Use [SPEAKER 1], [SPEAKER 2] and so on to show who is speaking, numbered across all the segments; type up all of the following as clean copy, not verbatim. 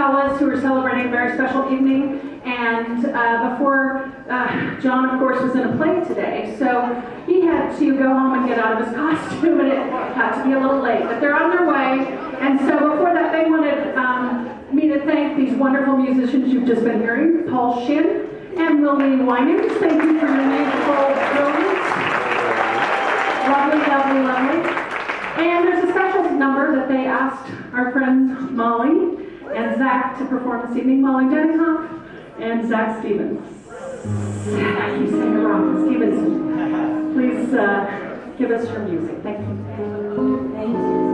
[SPEAKER 1] fellas who are celebrating a very special evening. And before, John, of course, was in a play today, so he had to go home and get out of his costume, and it had to be a little late. But they're on their way, and so before that, they wanted me to thank these wonderful musicians you've just been hearing, Paul Shin and Lily Winans. Thank you for your musical brilliance. Lovely, lovely, lovely. And there's a special number that they asked our friends Molly and Zach to perform this evening. Molly Denhoff and Zach Stevens. I keep saying it wrong. Stevenson. Please give us your music. Thank you.
[SPEAKER 2] Thank you.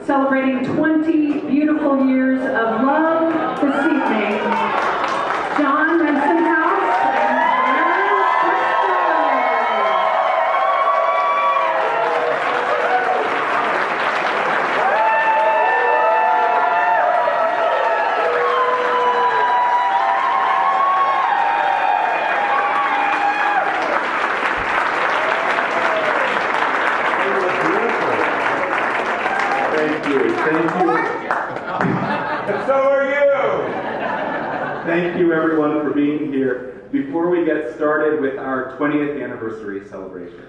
[SPEAKER 1] Celebrating 20 beautiful years of love this evening, John Rensenhouse
[SPEAKER 3] Thank you, everyone, for being here. Before we get started with our 20th anniversary celebration,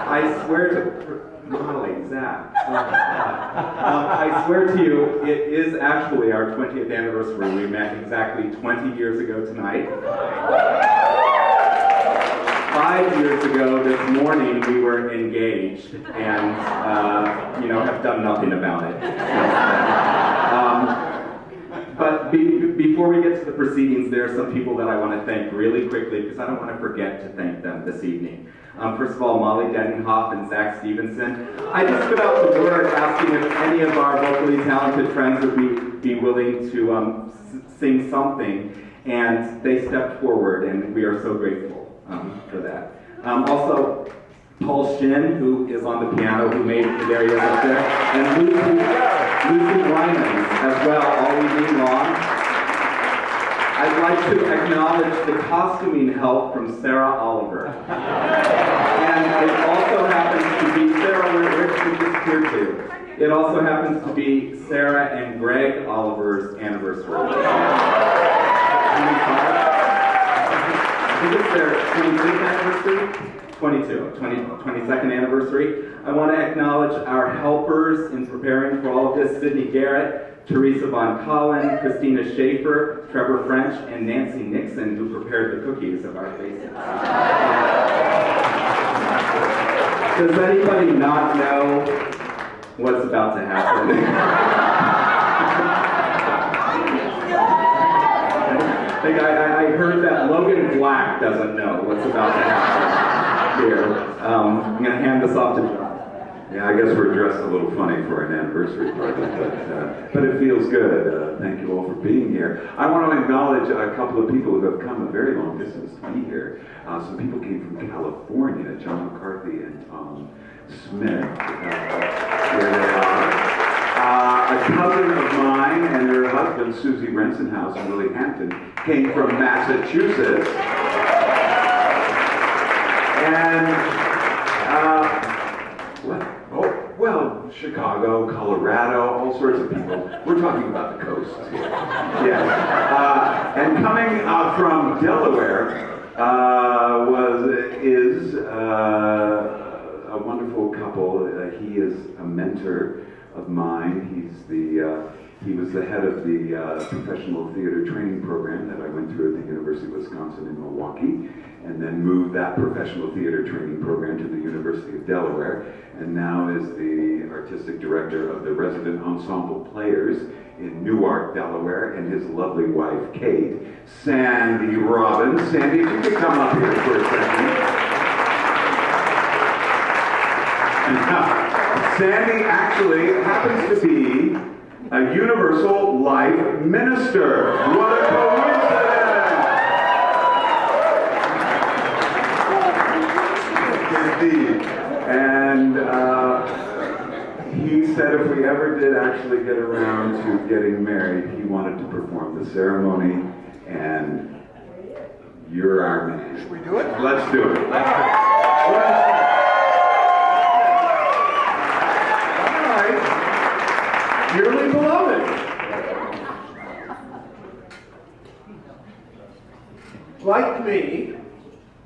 [SPEAKER 3] I swear to Molly, Zach, I swear to you, it is actually our 20th anniversary. We met exactly 20 years ago tonight. 5 years ago this morning, we were engaged and, have done nothing about it. But before we get to the proceedings, there are some people that I want to thank really quickly because I don't want to forget to thank them this evening. First of all, Molly Denhoff and Zach Stevenson. I just put out the word asking if any of our vocally talented friends would be willing to sing something, and they stepped forward, and we are so grateful for that. Also, Paul Shin, who is on the piano, who made it, there he is up there, and Lucy Wyman as well, all evening long. I'd like to acknowledge the costuming help from Sarah Oliver. And it also happens to be Sarah, where Rich disappeared to. It also happens to be Sarah and Greg Oliver's anniversary. 25? I think it's their 25th anniversary? 22nd anniversary. I want to acknowledge our helpers in preparing for all of this: Sydney Garrett, Teresa Von Collin, Christina Schaefer, Trevor French, and Nancy Nixon, who prepared the cookies of our faces. Does anybody not know what's about to happen? I heard that Logan Black doesn't know what's about to happen here. I'm going to hand this off to John.
[SPEAKER 2] Yeah, I guess we're dressed a little funny for an anniversary party, but it feels good. Thank you all for being here. I want to acknowledge a couple of people who have come a very long distance to be here. Some people came from California, John McCarthy and Tom Smith. Here they are. A cousin of mine and her husband, Susie Rensenhouse and Willie Hampton, came from Massachusetts. And, Chicago, Colorado, all sorts of people. We're talking about the coast here. Yes. And coming from Delaware is a wonderful couple. He is a mentor of mine. He was the head of the professional theater training program that I went through at the University of Wisconsin in Milwaukee, and then moved that professional theater training program to the University of Delaware, and now is the artistic director of the resident ensemble players in Newark, Delaware, and his lovely wife, Kate, Sandy Robbins. Sandy, if you could come up here for a second. Sandy actually happens to be a Universal Life minister. What a coincidence! Indeed. And he said if we ever did actually get around to getting married, he wanted to perform the ceremony, and you're our man.
[SPEAKER 4] Should we do it?
[SPEAKER 2] Let's do it.
[SPEAKER 4] Dearly beloved, like me,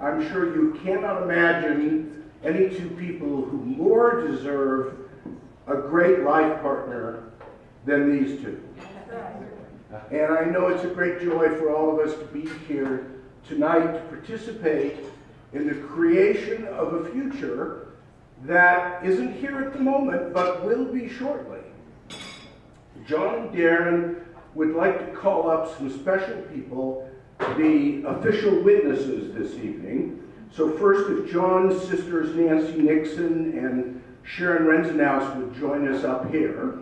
[SPEAKER 4] I'm sure you cannot imagine any two people who more deserve a great life partner than these two. And I know it's a great joy for all of us to be here tonight to participate in the creation of a future that isn't here at the moment, but will be shortly. John and Darren would like to call up some special people to be official witnesses this evening. So first, if John's sisters Nancy Nixon and Sharon Rensenhouse would join us up here.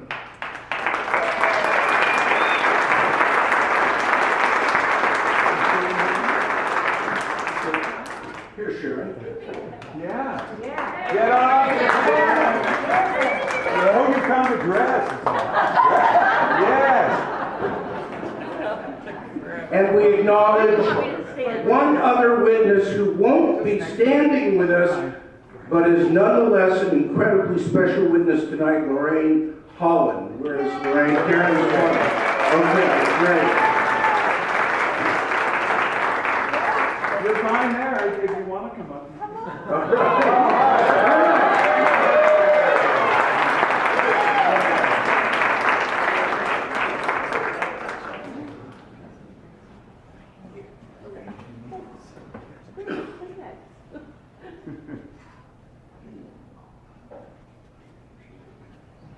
[SPEAKER 4] Here's Sharon.
[SPEAKER 2] Yeah. Get on. I hope you found a dress. Yes.
[SPEAKER 4] And we acknowledge one other witness who won't be standing with us, but is nonetheless an incredibly special witness tonight, Lorraine Holland. Where is Lorraine? Karen's one. Okay, great.
[SPEAKER 2] You're fine there if you want to come up.
[SPEAKER 4] All right.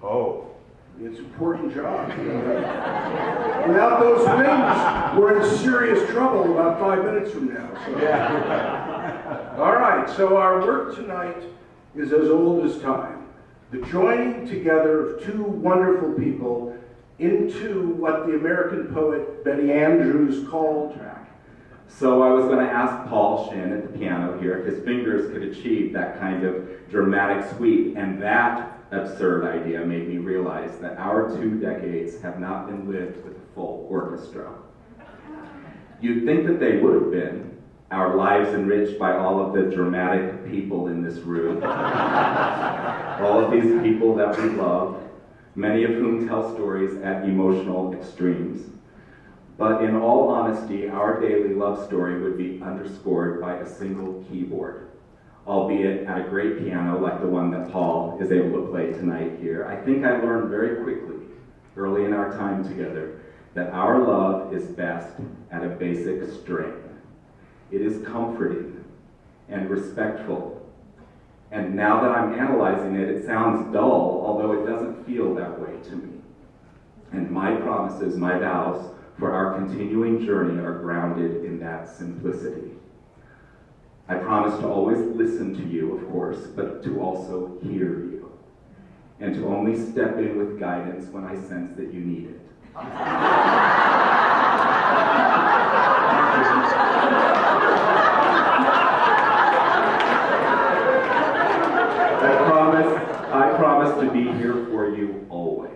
[SPEAKER 2] Oh.
[SPEAKER 4] It's an important job. Without those wings, we're in serious trouble about 5 minutes from now. So.
[SPEAKER 2] Yeah.
[SPEAKER 4] All right, so our work tonight is as old as time. The joining together of two wonderful people into what the American poet Betty Andrews called
[SPEAKER 3] Track. So I was going to ask Paul Shin at the piano here if his fingers could achieve that kind of dramatic sweep, and that absurd idea made me realize that our 2 decades have not been lived with a full orchestra. You'd think that they would have been, our lives enriched by all of the dramatic people in this room. All of these people that we love, many of whom tell stories at emotional extremes. But in all honesty, our daily love story would be underscored by a single keyboard, albeit at a great piano like the one that Paul is able to play tonight here. I think I learned very quickly, early in our time together, that our love is best at a basic string. It is comforting and respectful. And now that I'm analyzing it, it sounds dull, although it doesn't feel that way to me. And my promises, my vows for our continuing journey are grounded in that simplicity. I promise to always listen to you, of course, but to also hear you, and to only step in with guidance when I sense that you need it. I promise to be here for you always.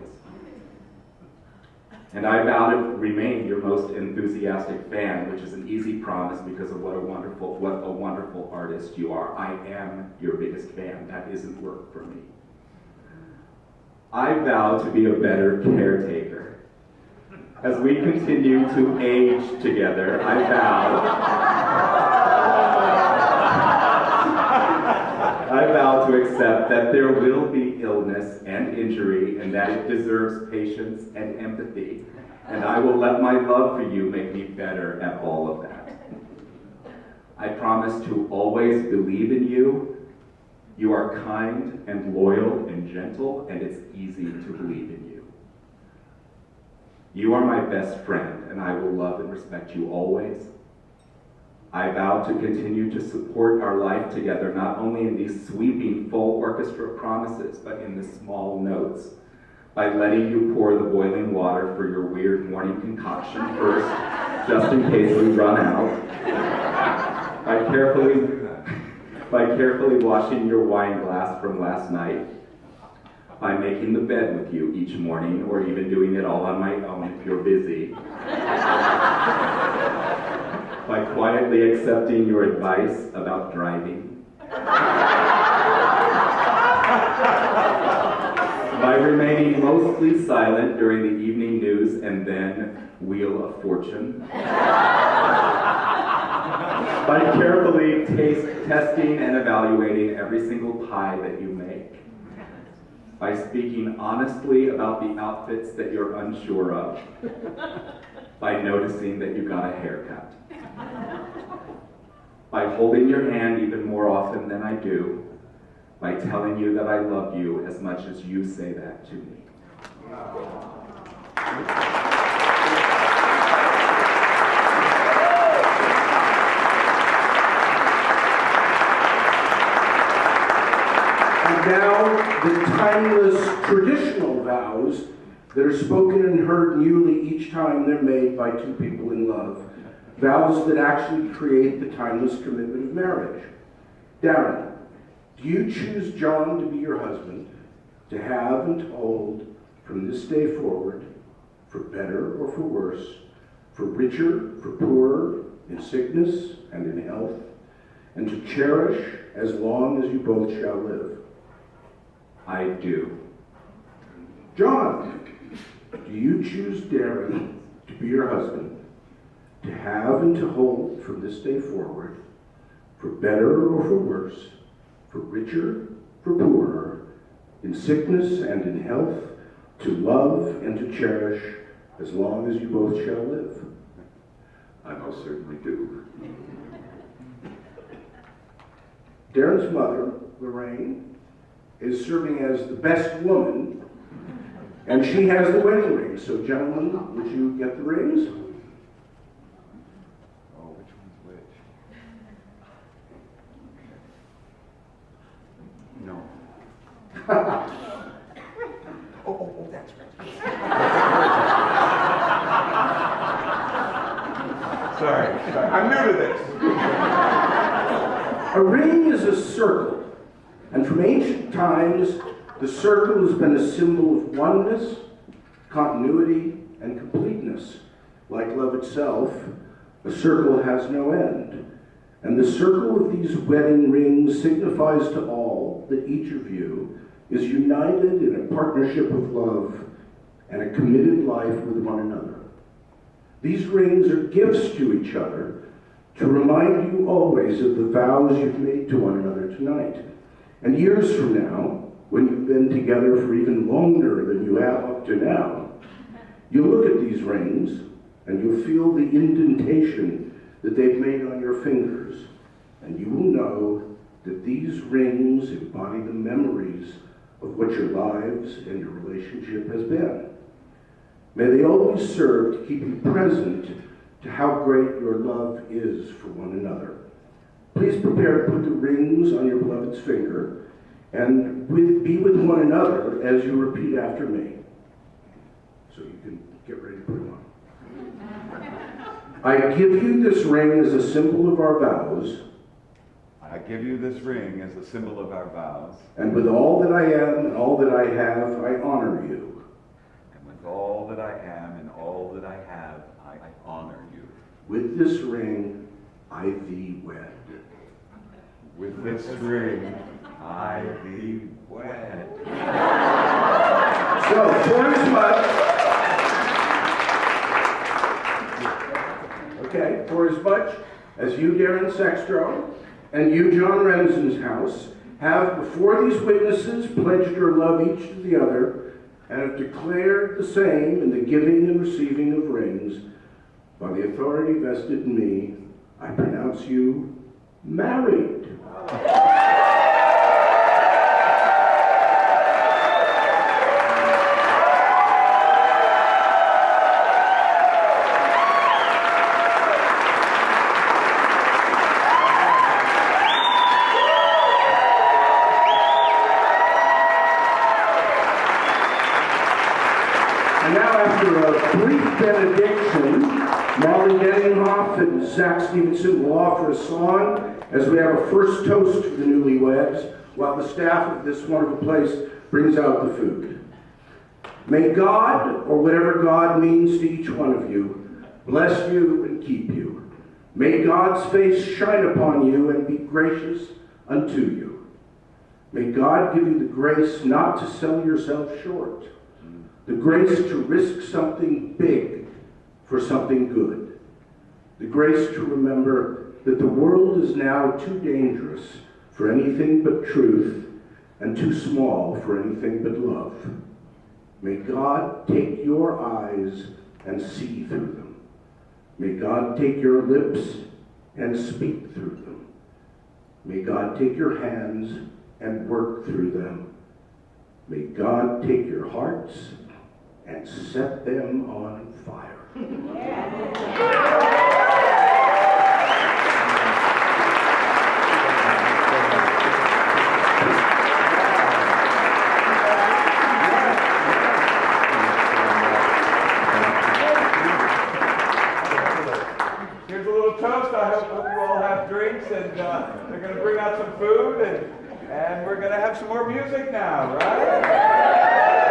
[SPEAKER 3] And I vow to remain your most enthusiastic fan, which is an easy promise because of what a wonderful artist you are. I am your biggest fan. That isn't work for me. I vow to be a better caretaker. As we continue to age together, I vow to accept that there will be illness and injury and that it deserves patience and empathy. And I will let my love for you make me better at all of that. I promise to always believe in you. You are kind and loyal and gentle, and it's easy to believe in you. You are my best friend, and I will love and respect you always. I vow to continue to support our life together, not only in these sweeping full orchestra promises, but in the small notes, by letting you pour the boiling water for your weird morning concoction first, just in case we run out, by carefully washing your wine glass from last night, by making the bed with you each morning, or even doing it all on my own if you're busy, by quietly accepting your advice about driving, by remaining mostly silent during the evening news and then Wheel of Fortune, by carefully testing and evaluating every single pie that you make, by speaking honestly about the outfits that you're unsure of, by noticing that you got a haircut, by holding your hand even more often than I do, by telling you that I love you as much as you say that to me.
[SPEAKER 4] And now, the timeless traditional vows that are spoken and heard newly each time they're made by two people in love. Vows that actually create the timeless commitment of marriage. Darren, do you choose John to be your husband, to have and to hold from this day forward, for better or for worse, for richer, for poorer, in sickness and in health, and to cherish as long as you both shall live?
[SPEAKER 3] I do.
[SPEAKER 4] John, do you choose Darren to be your husband, to have and to hold from this day forward, for better or for worse, for richer, for poorer, in sickness and in health, to love and to cherish as long as you both shall live?
[SPEAKER 2] I most certainly do.
[SPEAKER 4] Darren's mother, Lorraine, is serving as the best woman, and she has the wedding ring. So, gentlemen, would you get the rings?
[SPEAKER 2] Oh, which one's which? No.
[SPEAKER 4] Oh, that's right.
[SPEAKER 5] Sorry, I'm new to this.
[SPEAKER 4] A ring is a circle, and from ancient times, the circle has been a symbol of oneness, continuity, and completeness. Like love itself, A circle has no end, and the circle of these wedding rings signifies to all that each of you is united in a partnership of love and a committed life with one another. These rings are gifts to each other to remind you always of the vows you've made to one another tonight. And years from now, when you've been together for even longer than you have up to now, you'll look at these rings and you'll feel the indentation that they've made on your fingers, and you will know that these rings embody the memories of what your lives and your relationship has been. May they always serve to keep you present to how great your love is for one another. Please prepare to put the rings on your beloved's finger and be with one another as you repeat after me. So you can get ready to put them on. I give you this ring as a symbol of our vows.
[SPEAKER 5] I give you this ring as a symbol of our vows.
[SPEAKER 4] And with all that I am and all that I have, I honor you.
[SPEAKER 5] And with all that I am and all that I have, I honor you.
[SPEAKER 4] With this ring, I thee wed.
[SPEAKER 5] With this ring, I thee wed.
[SPEAKER 4] So, for as much as you, Darren Sextro, and you, John Renson's house, have before these witnesses pledged your love each to the other, and have declared the same in the giving and receiving of rings, by the authority vested in me, I pronounce you married. And now, after a brief benediction, Molly Denninghoff and Zach Stevenson will offer a song as we have a first toast for the newlyweds, while the staff of this wonderful place brings out the food. May God, or whatever God means to each one of you, bless you and keep you. May God's face shine upon you and be gracious unto you. May God give you the grace not to sell yourself short, the grace to risk something big for something good, the grace to remember that the world is now too dangerous for anything but truth and too small for anything but love. May God take your eyes and see through them. May God take your lips and speak through them. May God take your hands and work through them. May God take your hearts and set them on fire.
[SPEAKER 5] Here's a little toast. I hope you all have drinks, and they're going to bring out some food, and we're going to have some more music now, right?